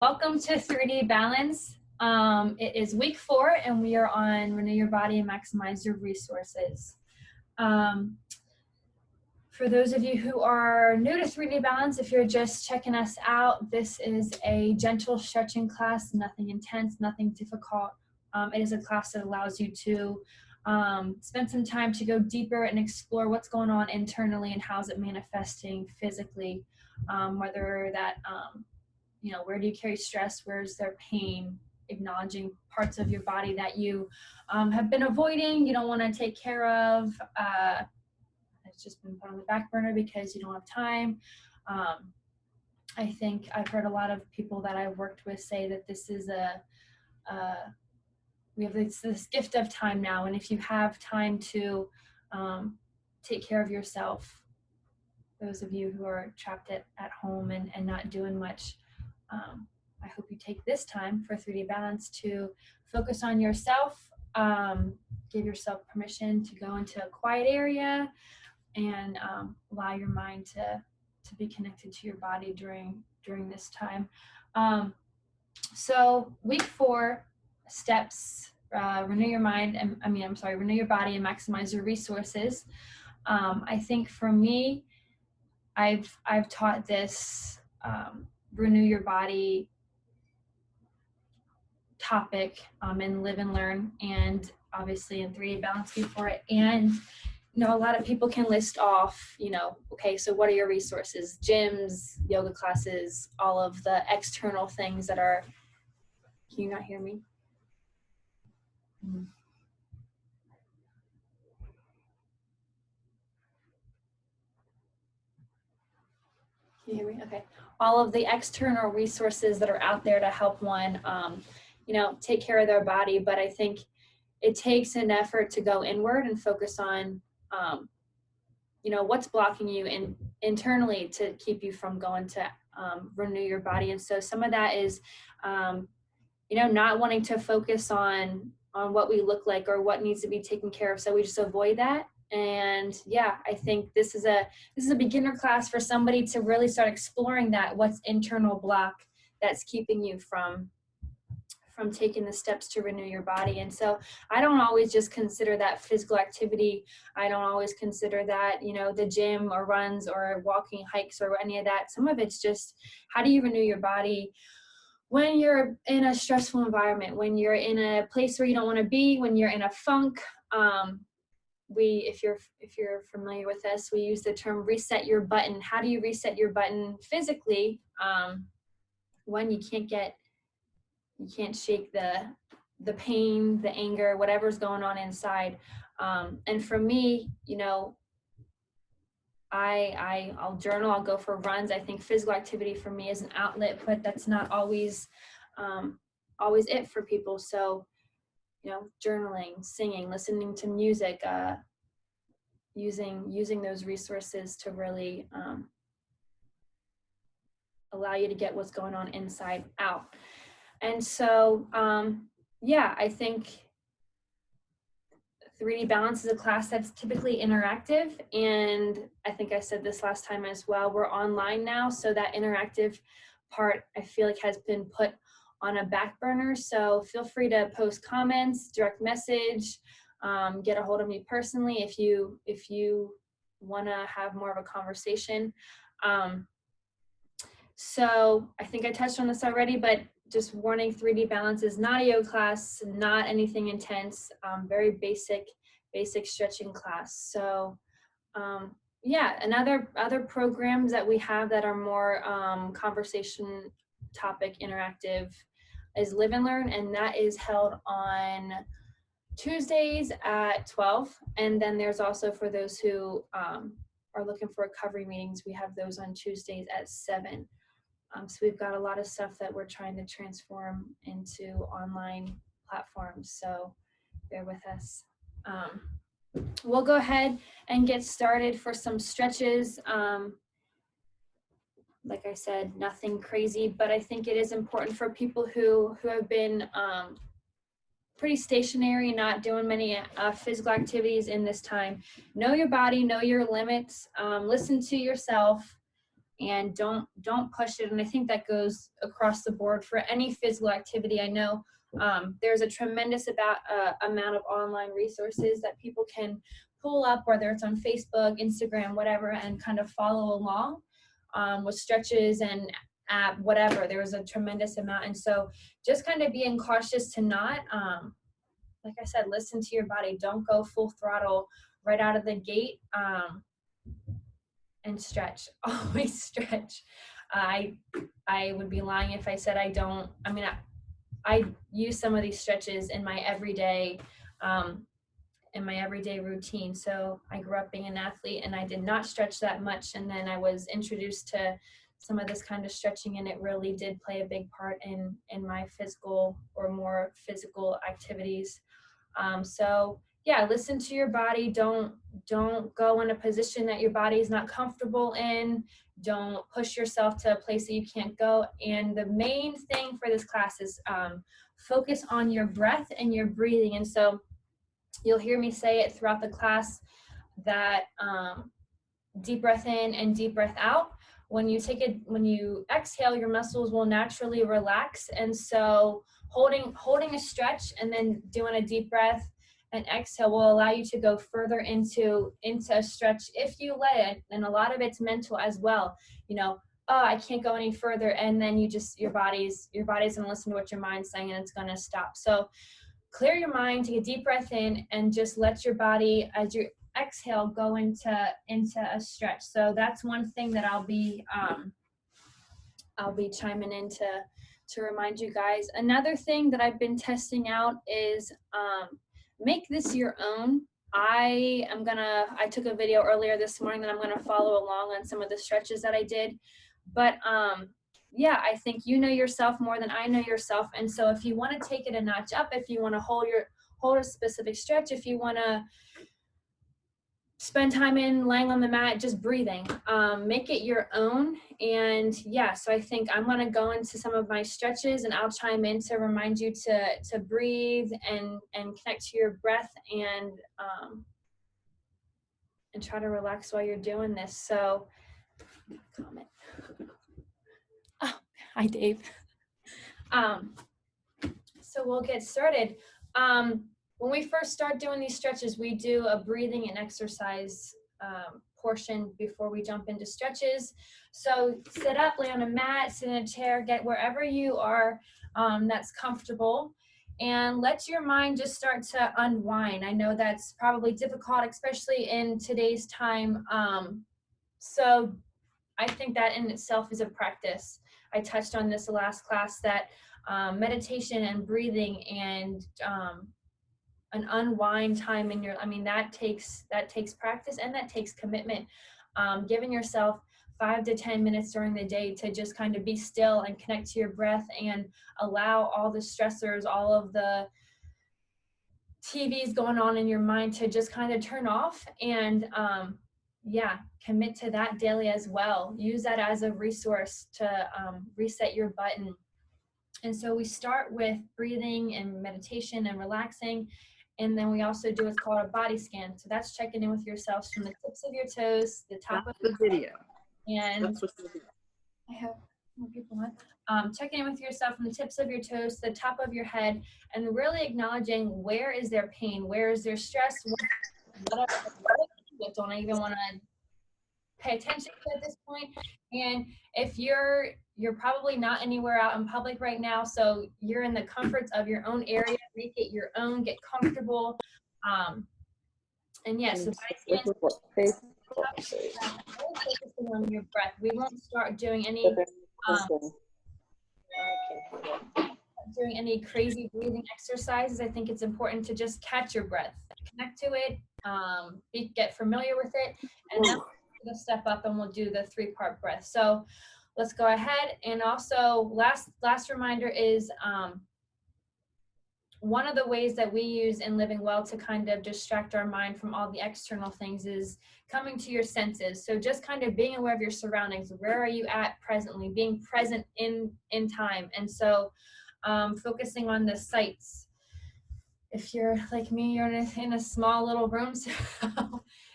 Welcome to 3D Balance. It is week 4 and we are on Renew Your Body and Maximize Your Resources. For those of you who are new to 3D Balance, if you're just checking us out, this is a gentle stretching class, nothing intense, nothing difficult. It is a class that allows you to spend some time to go deeper and explore what's going on internally and how's it manifesting physically, whether that where do you carry stress? Where's there pain? Acknowledging parts of your body that you have been avoiding, you don't want to take care of. It's just been put on the back burner because you don't have time. I think I've heard a lot of people that I've worked with say that this is we have this gift of time now, and if you have time to take care of yourself, those of you who are trapped at home and not doing much, I hope you take this time for 3D Balance to focus on yourself, give yourself permission to go into a quiet area and allow your mind to be connected to your body during this time. So week 4 steps, renew your mind, renew your body and maximize your resources. I think for me, I've taught this renew your body topic in Live and Learn, and obviously in 3D Balance before it. And a lot of people can list off, okay, so what are your resources? Gyms, yoga classes, all of the external things that are. Can you not hear me? Can you hear me? Okay. All of the external resources that are out there to help one, take care of their body. But I think it takes an effort to go inward and focus on, what's blocking you internally to keep you from going to renew your body. And so some of that is, not wanting to focus on what we look like or what needs to be taken care of. So we just avoid that. And yeah, I think this is a beginner class for somebody to really start exploring what's internal block that's keeping you from taking the steps to renew your body. And so I don't always just consider that physical activity. I don't always consider that, the gym or runs or walking, hikes or any of that. Some of it's just, how do you renew your body when you're in a stressful environment, when you're in a place where you don't want to be, when you're in a funk. If you're familiar with us, we use the term reset your button. How do you reset your button physically when you can't shake the pain, the anger, whatever's going on inside? And for me, I'll journal, I'll go for runs. I think physical activity for me is an outlet, but that's not always it for people. So, journaling, singing, listening to music, using those resources to really allow you to get what's going on inside out. And so, I think 3D Balance is a class that's typically interactive, and I think I said this last time as well, we're online now, so that interactive part I feel like has been put on a back burner. So feel free to post comments, direct message, get a hold of me personally if you want to have more of a conversation. So I think I touched on this already, but just warning, 3D Balance is not a yoga class, not anything intense, very basic stretching class. So and other programs that we have that are more conversation topic interactive is Live and Learn, and that is held on Tuesdays at 12. And then there's also, for those who are looking for recovery meetings, we have those on Tuesdays at 7. So we've got a lot of stuff that we're trying to transform into online platforms. So bear with us. We'll go ahead and get started for some stretches. Like I said, nothing crazy, but I think it is important for people who have been pretty stationary, not doing many physical activities in this time. Know your body, know your limits, listen to yourself. and don't push it. And I think that goes across the board for any physical activity. I know there's a tremendous amount of online resources that people can pull up, whether it's on Facebook, Instagram, whatever, and kind of follow along with stretches and app, whatever. There was a tremendous amount. And so just kind of being cautious to not, like I said, listen to your body. Don't go full throttle right out of the gate, and stretch. Always stretch. I would be lying if I said I don't. I mean, I use some of these stretches in my everyday routine. So I grew up being an athlete and I did not stretch that much. And then I was introduced to some of this kind of stretching, and it really did play a big part in my physical or more physical activities. So yeah, listen to your body. Don't go in a position that your body is not comfortable in. Don't push yourself to a place that you can't go. And the main thing for this class is focus on your breath and your breathing. And so you'll hear me say it throughout the class that deep breath in and deep breath out. When you exhale, your muscles will naturally relax. And so holding a stretch and then doing a deep breath and exhale will allow you to go further into a stretch if you let it. And a lot of it's mental as well. Oh, I can't go any further. And then your body's going to listen to what your mind's saying, and it's going to stop. So clear your mind, take a deep breath in, and just let your body, as you exhale, go into a stretch. So that's one thing that I'll be chiming in to remind you guys. Another thing that I've been testing out is make this your own. I took a video earlier this morning that I'm gonna follow along on some of the stretches that I did. But yeah, I think you know yourself more than I know yourself. And so if you want to take it a notch up, if you want to hold a specific stretch, if you want to spend time laying on the mat, just breathing, make it your own. And yeah, so I think I'm going to go into some of my stretches, and I'll chime in to remind you to breathe and connect to your breath and try to relax while you're doing this. So comment. Oh, hi, Dave. So we'll get started. When we first start doing these stretches, we do a breathing and exercise portion before we jump into stretches. So sit up, lay on a mat, sit in a chair, get wherever you are that's comfortable, and let your mind just start to unwind. I know that's probably difficult, especially in today's time. So I think that in itself is a practice. I touched on this the last class, that meditation and breathing and an unwind time that takes practice, and that takes commitment. Giving yourself 5 to 10 minutes during the day to just kind of be still and connect to your breath and allow all the stressors, all of the TVs going on in your mind to just kind of turn off, and commit to that daily as well. Use that as a resource to reset your button. And so we start with breathing and meditation and relaxing. And then we also do what's called a body scan. So that's checking in with yourselves from the tips of your toes, the top of the video. And I have more people on. Checking in with yourself from the tips of your toes to the top of your head, and really acknowledging where is there pain, where is there stress, what don't I even want to pay attention to at this point. And if you're probably not anywhere out in public right now, so you're in the comforts of your own area, make it your own, get comfortable. And yes, so focusing on your breath. We won't start doing any crazy breathing exercises. I think it's important to just catch your breath, connect to it, get familiar with it, and then we'll step up and we'll do the 3-part breath. So let's go ahead. And also last reminder is one of the ways that we use in Living Well to kind of distract our mind from all the external things is coming to your senses. So just kind of being aware of your surroundings. Where are you at presently? Being present in time. And so focusing on the sights, if you're like me, you're in a small little room. So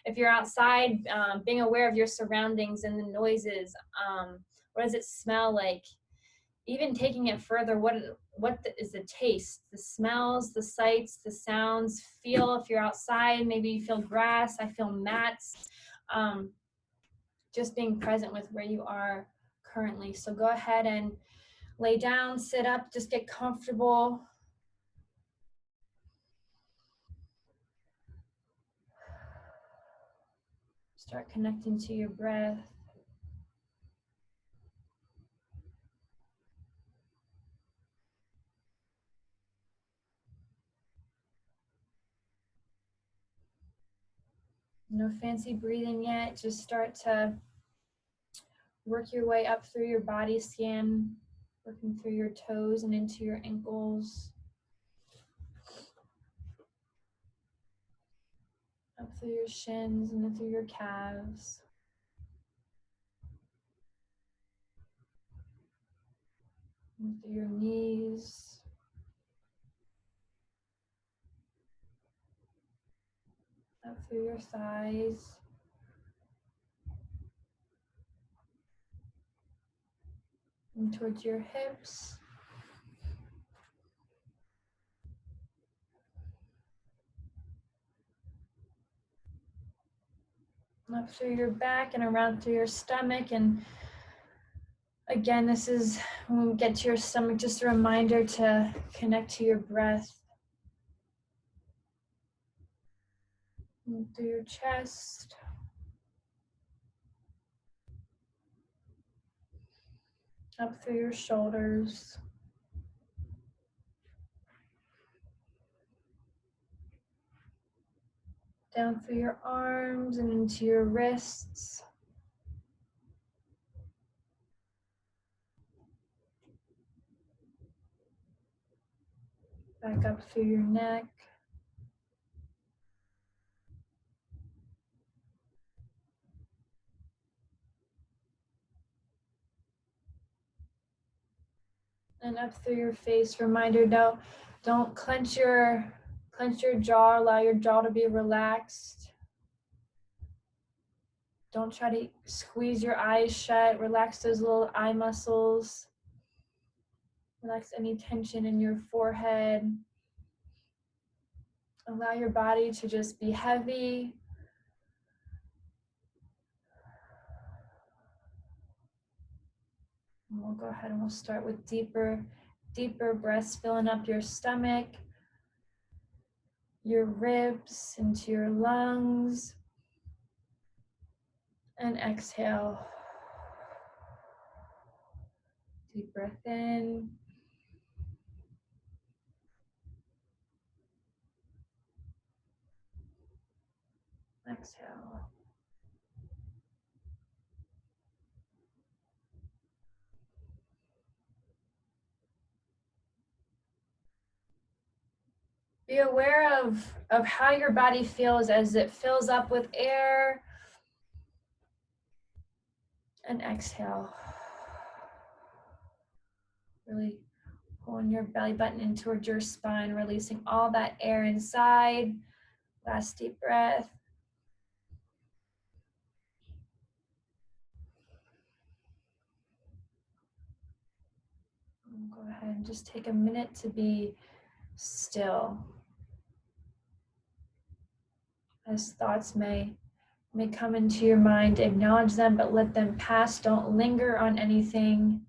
if you're outside, being aware of your surroundings and the noises. What does it smell like? Even taking it further, is the taste, the smells, the sights, the sounds? Feel if you're outside, maybe you feel grass. I feel mats. Just being present with where you are currently. So go ahead and lay down, sit up, just get comfortable. Start connecting to your breath. No fancy breathing yet. Just start to work your way up through your body scan, working through your toes and into your ankles, up through your shins and then through your calves. And through your knees. Up through your thighs. And towards your hips. Up through your back and around through your stomach. And again, this is when we get to your stomach, just a reminder to connect to your breath. And through your chest. Up through your shoulders. Down through your arms and into your wrists. Back up through your neck. And up through your face. Reminder, don't clench your jaw. Allow your jaw to be relaxed. Don't try to squeeze your eyes shut. Relax those little eye muscles. Relax any tension in your forehead. Allow your body to just be heavy. And we'll go ahead and we'll start with deeper breaths, filling up your stomach, your ribs, into your lungs. And exhale. Deep breath in. Exhale. Be aware of how your body feels as it fills up with air. And exhale. Really pulling your belly button in towards your spine, releasing all that air inside. Last deep breath. Go ahead and just take a minute to be still. As thoughts may come into your mind, acknowledge them, but let them pass. Don't linger on anything.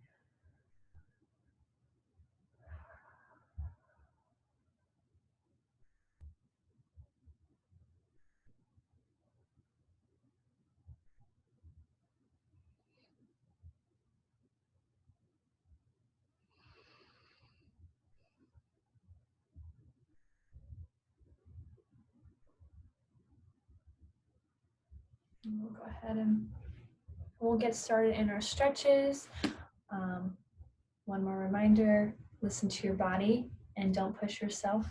And we'll go ahead and we'll get started in our stretches. One more reminder, listen to your body and don't push yourself.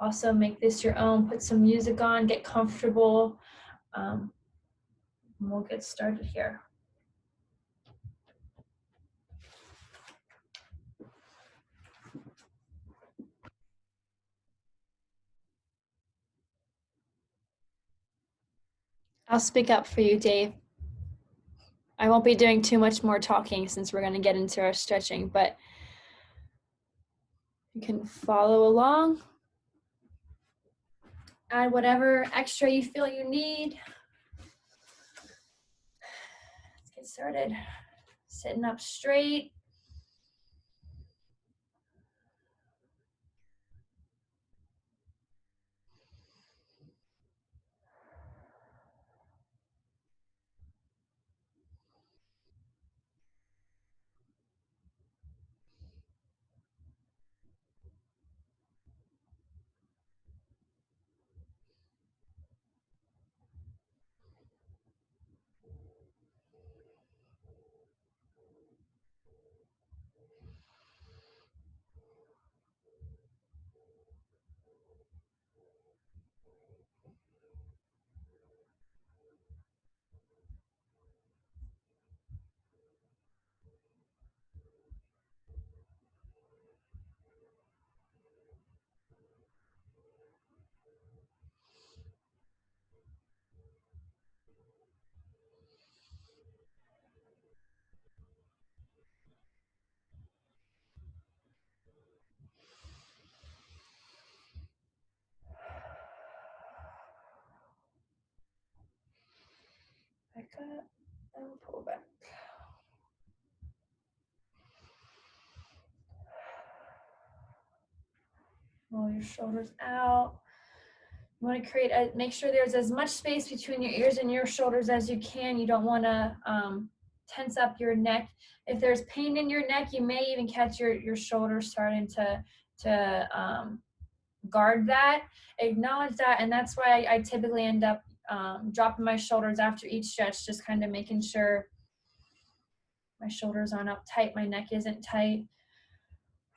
Also make this your own, put some music on, get comfortable. And we'll get started here. I'll speak up for you, Dave. I won't be doing too much more talking since we're going to get into our stretching, but you can follow along. Add whatever extra you feel you need. Let's get started. Sitting up straight. Back up and pull back. Roll your shoulders out. You want to make sure there's as much space between your ears and your shoulders as you can. You don't want to tense up your neck. If there's pain in your neck, you may even catch your shoulders starting to guard that. Acknowledge that, and that's why I typically end up dropping my shoulders after each stretch, just kind of making sure my shoulders aren't up tight, my neck isn't tight.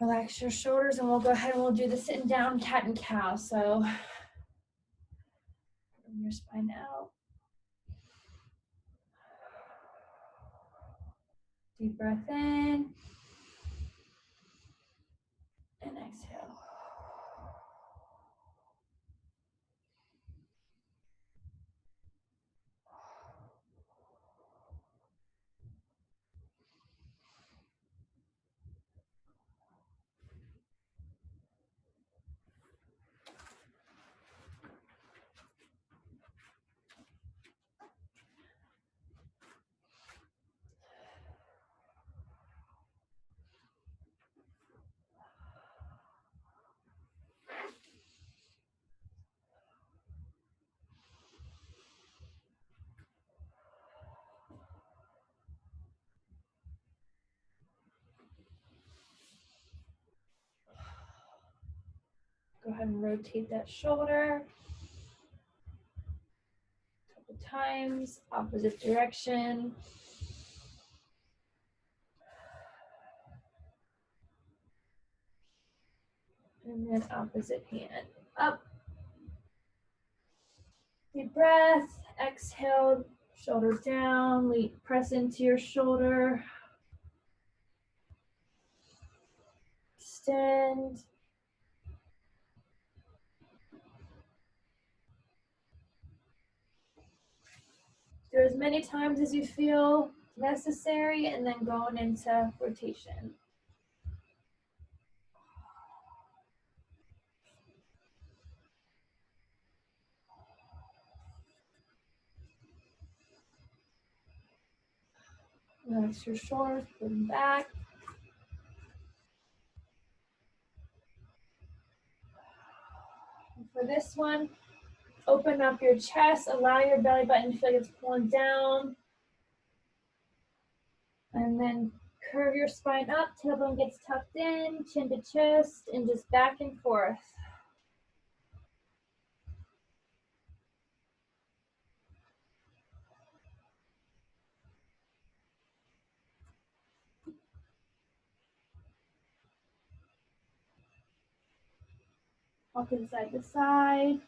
Relax your shoulders, and we'll go ahead and we'll do the sitting down cat and cow. So bring your spine out. Deep breath in and exhale. Go ahead and rotate that shoulder a couple times, opposite direction. And then opposite hand up. Deep breath, exhale, shoulders down, press into your shoulder. Extend. Do as many times as you feel necessary, and then going into rotation. Relax your shoulders, pull them back. And for this one, open up your chest, allow your belly button to feel like it's pulling down. And then curve your spine up, tailbone gets tucked in, chin to chest, and just back and forth. Walking side to side.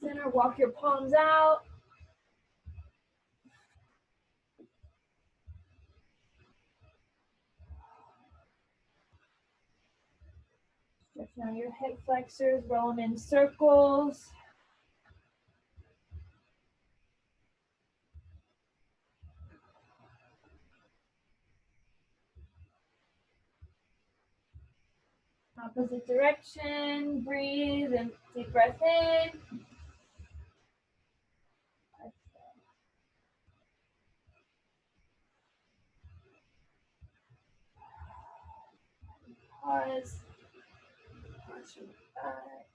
Center, walk your palms out. Stretching out your hip flexors, roll them in circles. Opposite direction, breathe and deep breath in. Pause. Pause your back.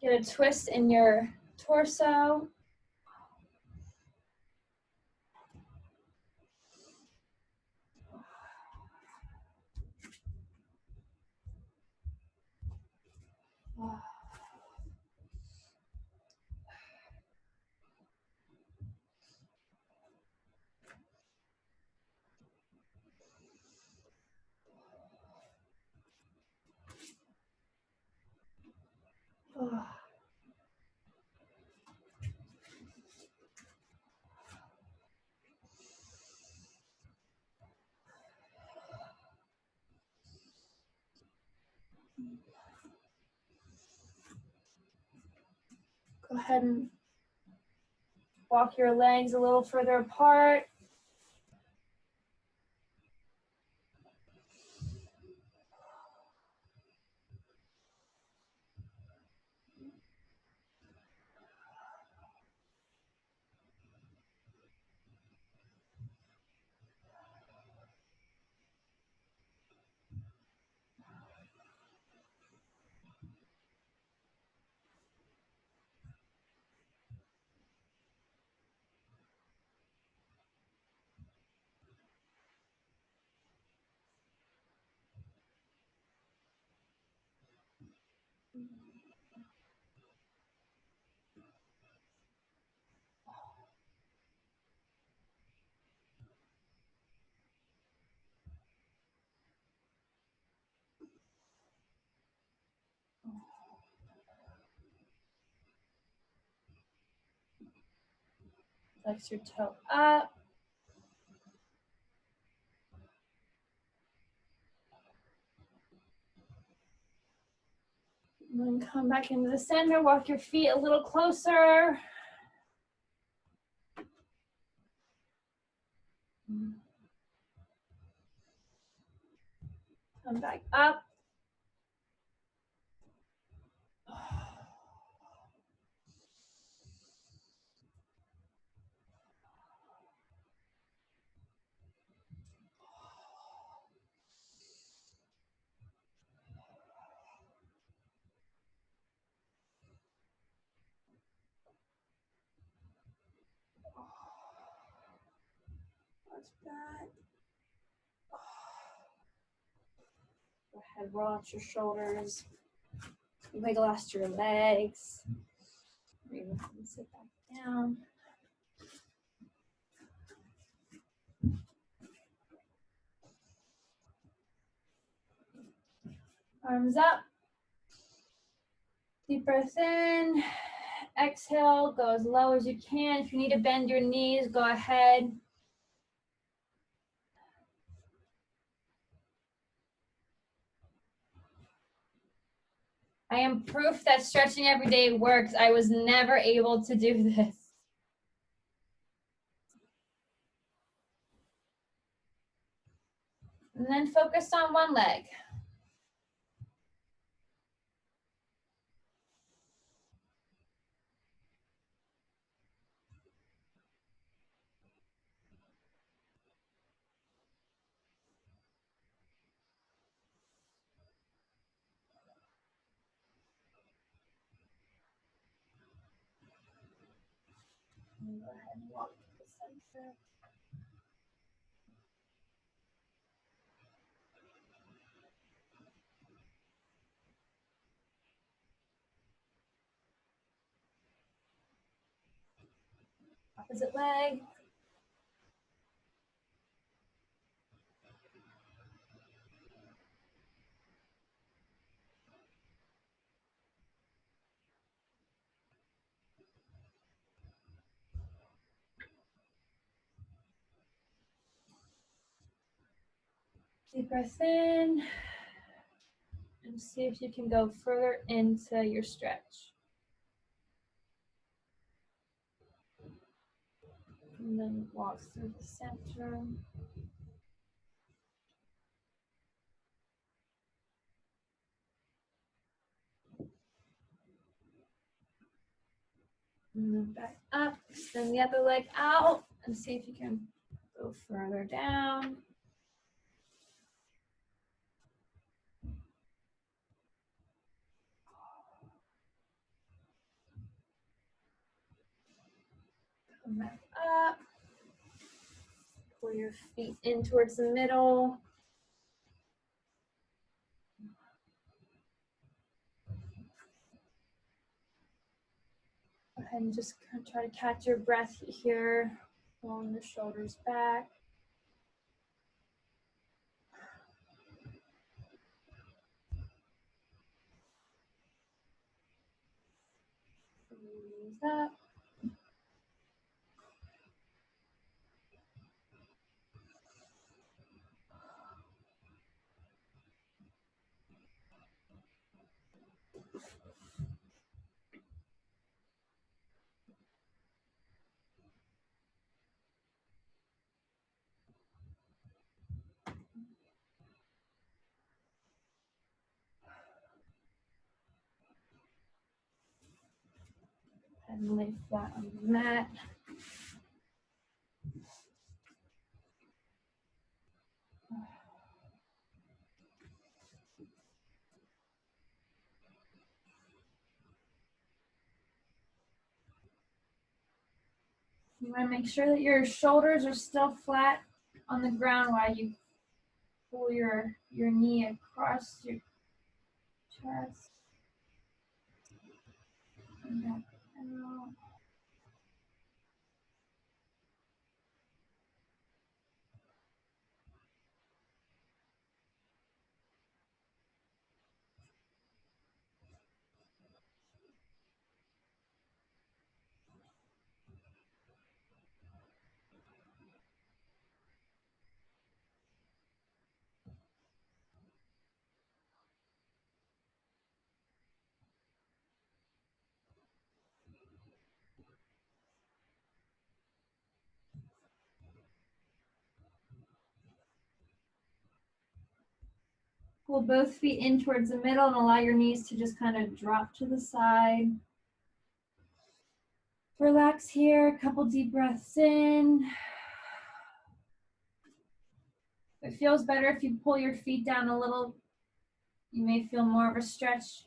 Get a twist in your torso. Go ahead and walk your legs a little further apart. Flex your toe up. And then come back into the center, walk your feet a little closer. Come back up. Watch that. Go ahead, roll out your shoulders. Wiggle out your legs. Sit back down. Arms up. Deep breath in. Exhale, go as low as you can. If you need to bend your knees, go ahead. I am proof that stretching every day works. I was never able to do this. focus on one leg. Go ahead and walk to the center. Opposite leg. Deep breath in. And see if you can go further into your stretch. And then walk through the center. And then back up. Extend the other leg out and see if you can go further down. Come back up. Pull your feet in towards the middle. Go ahead and just try to catch your breath here. Pulling the shoulders back. Knees up. And lay flat on the mat. You want to make sure that your shoulders are still flat on the ground while you pull your knee across your chest. And back out. Pull both feet in towards the middle and allow your knees to just kind of drop to the side. Relax here, a couple deep breaths in. It feels better if you pull your feet down a little. You may feel more of a stretch,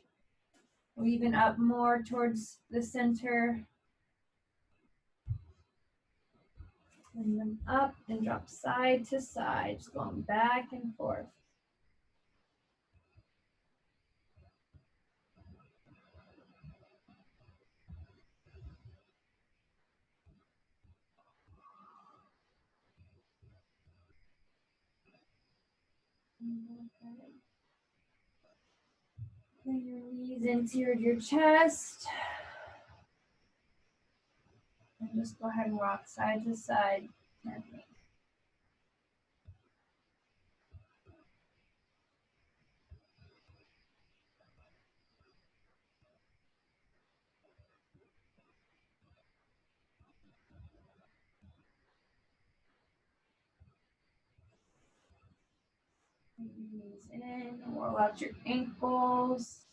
or even up more towards the center. And then up and drop side to side, just going back and forth. Bring your knees in toward your chest. And just go ahead and rock side to side. Gently. Knees in, roll out your ankles.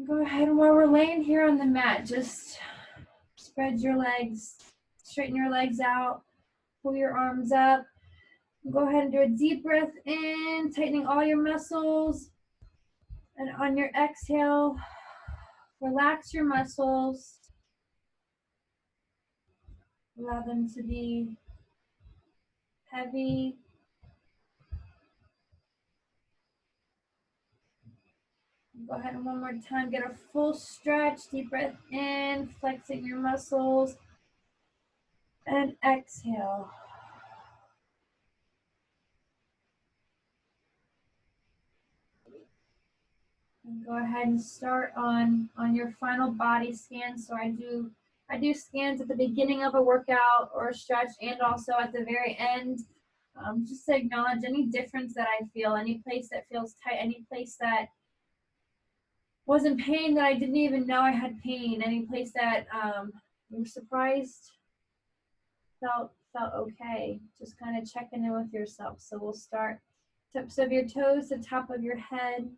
Go ahead, and while we're laying here on the mat, just spread your legs, straighten your legs out, pull your arms up. Go ahead and do a deep breath in, tightening all your muscles. And on your exhale, relax your muscles. Allow them to be heavy. Go ahead and one more time, get a full stretch. Deep breath in, flexing your muscles. And exhale. And go ahead and start on your final body scan. So I do scans at the beginning of a workout or a stretch and also at the very end. Just to acknowledge any difference that I feel, any place that feels tight, any place that was in pain that I didn't even know I had pain, any place that you're surprised felt okay. Just kind of checking in with yourself. So we'll start tips of your toes, the top of your head.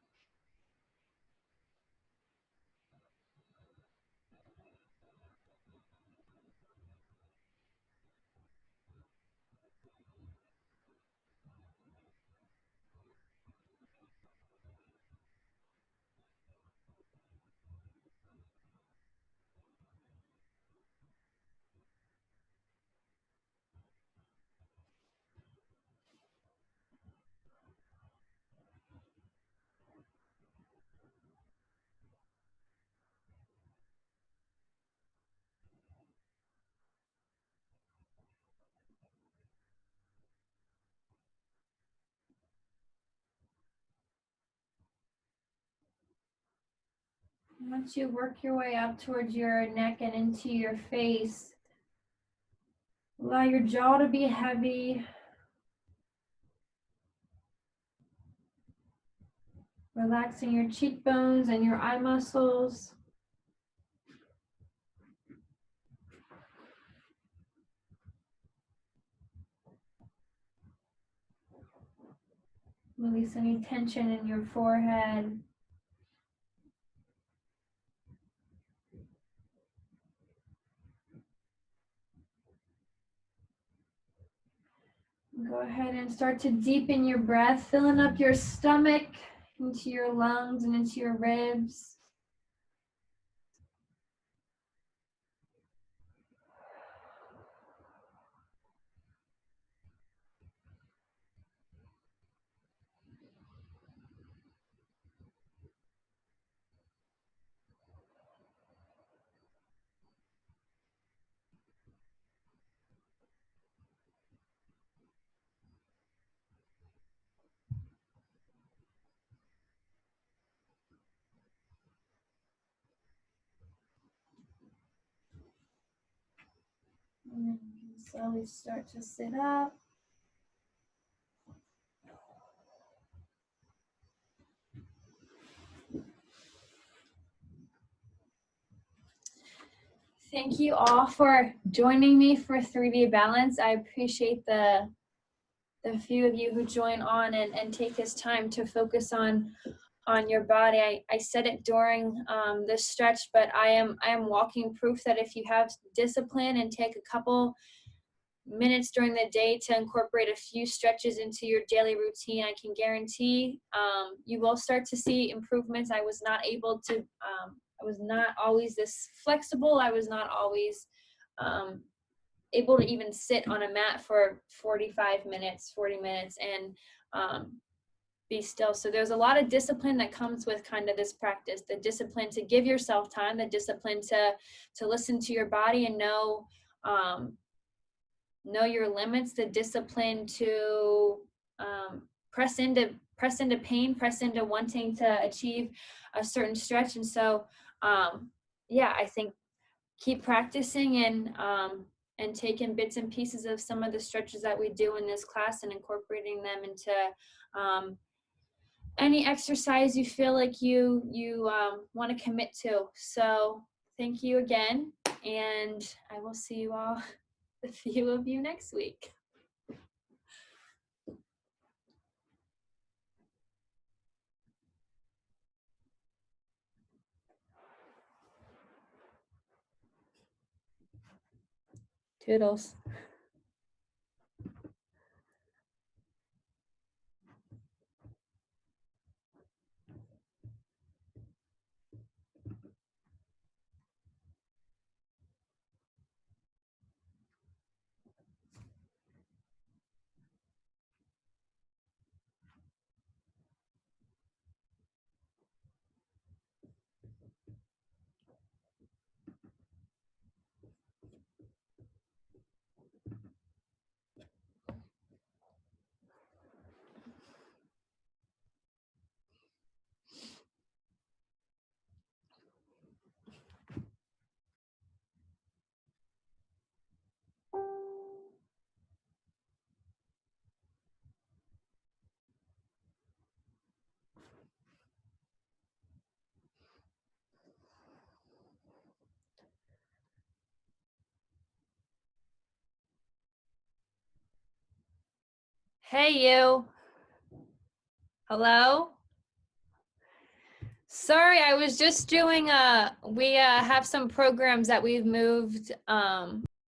Once you work your way up towards your neck and into your face, allow your jaw to be heavy. Relaxing your cheekbones and your eye muscles. Release any tension in your forehead. Go ahead and start to deepen your breath, filling up your stomach into your lungs and into your ribs. And then you can slowly start to sit up. Thank you all for joining me for 3D Balance. I appreciate the few of you who join on and take this time to focus on your body. I said it during this stretch, but I am walking proof that if you have discipline and take a couple minutes during the day to incorporate a few stretches into your daily routine, I can guarantee you will start to see improvements. I was not able to, I was not always this flexible. I was not always able to even sit on a mat for 45 minutes, 40 minutes and be still. So there's a lot of discipline that comes with kind of this practice, the discipline to give yourself time, the discipline to listen to your body and know know your limits, the discipline to press into pain, press into wanting to achieve a certain stretch. And so yeah, I think keep practicing and taking bits and pieces of some of the stretches that we do in this class and incorporating them into any exercise you feel like you want to commit to. So thank you again, and I will see you all, a few of you, next week. Toodles. Hey, you. Hello? Sorry, I was just doing we have some programs that we've moved